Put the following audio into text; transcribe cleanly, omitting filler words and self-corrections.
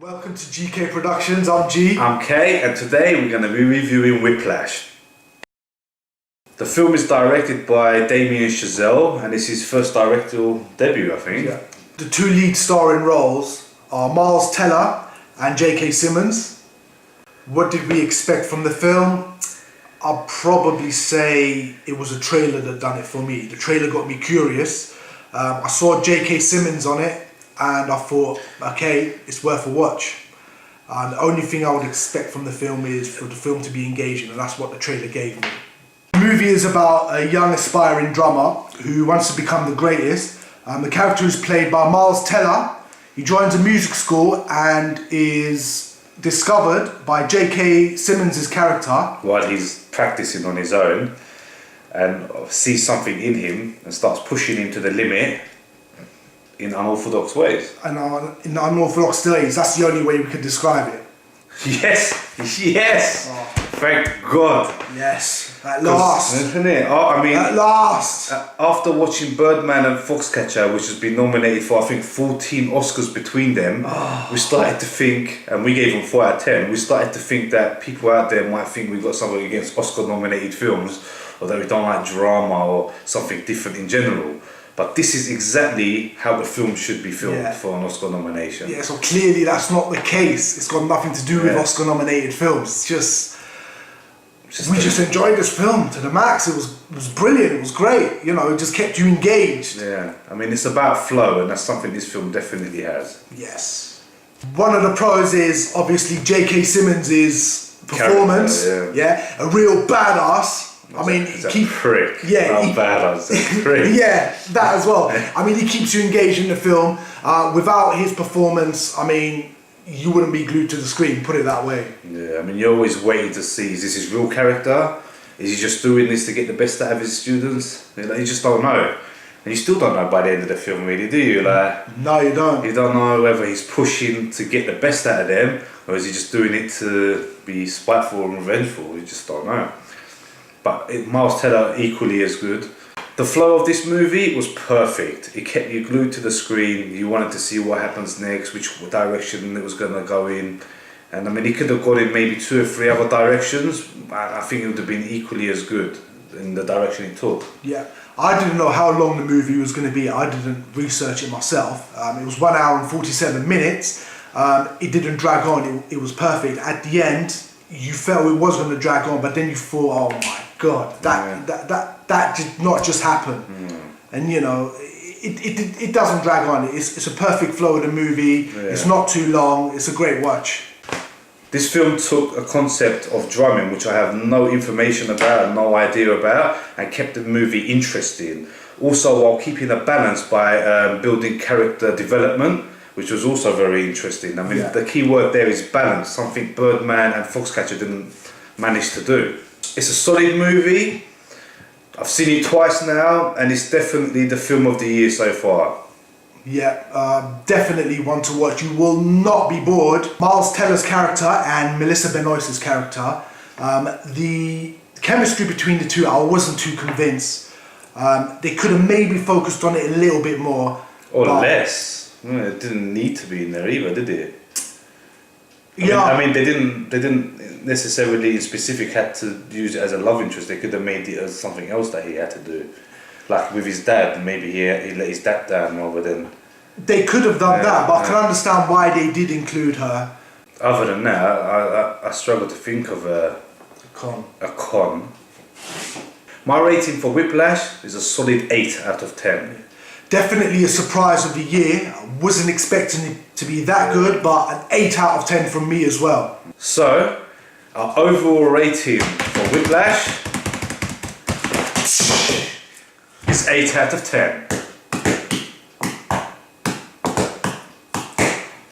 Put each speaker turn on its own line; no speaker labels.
Welcome to GK Productions, I'm G.
I'm K, and today we're going to be reviewing Whiplash. The film is directed by Damien Chazelle, and it's his first directorial debut, I think.
Yeah. The two lead starring roles are Miles Teller and J.K. Simmons. What did we expect from the film? I'll probably say it was a trailer that done it for me. The trailer got me curious. I saw J.K. Simmons on it, and I thought, okay, it's worth a watch. The only thing I would expect from the film is for the film to be engaging, and that's what the trailer gave me. The movie is about a young aspiring drummer who wants to become the greatest. The character is played by Miles Teller. He joins a music school and is discovered by J.K. Simmons' character.
While he's practicing on his own, and sees something in him and starts pushing him to the limit in unorthodox ways.
And in unorthodox ways, that's the only way we could describe it.
Yes!
Oh.
Thank God.
Yes, at last.
Isn't it? I mean,
at last.
After watching Birdman and Foxcatcher, which has been nominated for I think 14 Oscars between them, we started to think, and we gave them 4 out of 10, we started to think that people out there might think we've got something against Oscar nominated films, or that we don't like drama or something different in general. But this is exactly how the film should be filmed for an Oscar nomination.
Yeah, so clearly that's not the case. It's got nothing to do with Oscar nominated films. It's just we just enjoyed this film to the max. It was brilliant. It was great. You know, it just kept you engaged.
Yeah, I mean, it's about flow, and that's something this film definitely has.
Yes. One of the pros is obviously J.K. Simmons' performance. Yeah, a real badass. I mean,
he prick.
Yeah,
prick.
Yeah, that as well. I mean, he keeps you engaged in the film. Without his performance, I mean, you wouldn't be glued to the screen. Put it that way.
Yeah, I mean, you're always waiting to see: is this his real character? Is he just doing this to get the best out of his students? You just don't know, and you still don't know by the end of the film, really, do you? Like,
no, you don't.
You don't know whether he's pushing to get the best out of them, or is he just doing it to be spiteful and revengeful? You just don't know. But Miles Teller equally as good. The flow of this movie was perfect. It kept you glued to the screen. You wanted to see what happens next, which direction it was going to go in. And I mean, it could have gone in maybe 2 or 3 other directions. I think it would have been equally as good in the direction it took.
Yeah, I didn't know how long the movie was going to be. I didn't research it myself. It was 1 hour and 47 minutes. It didn't drag on. It was perfect. At the end, you felt it was going to drag on, but then you thought, oh my God, that did not just happen. And you know, it doesn't drag on. It's a perfect flow of the movie. It's not too long. It's a great watch.
This film took a concept of drumming, which I have no information about and no idea about, and kept the movie interesting. Also, while keeping a balance by building character development, which was also very interesting. I mean, the key word there is balance, something Birdman and Foxcatcher didn't manage to do. It's a solid movie. I've seen it twice now, and it's definitely the film of the year so far.
Yeah, definitely one to watch. You will not be bored. Miles Teller's character and Melissa Benoist's character, the chemistry between the two, I wasn't too convinced. They could have maybe focused on it a little bit more.
Or less. It didn't need to be in there either, did it? I mean, they didn't necessarily in specific had to use it as a love interest. They could have made it as something else that he had to do, like with his dad. Maybe he let his dad down rather than. They
could have done that, but I can understand why they did include her.
Other than that, I struggle to think of a con. My rating for Whiplash is a solid 8 out of 10.
Definitely a surprise of the year. I wasn't expecting it to be that good, but an 8 out of 10 from me as well.
So, our overall rating for Whiplash is 8 out of 10.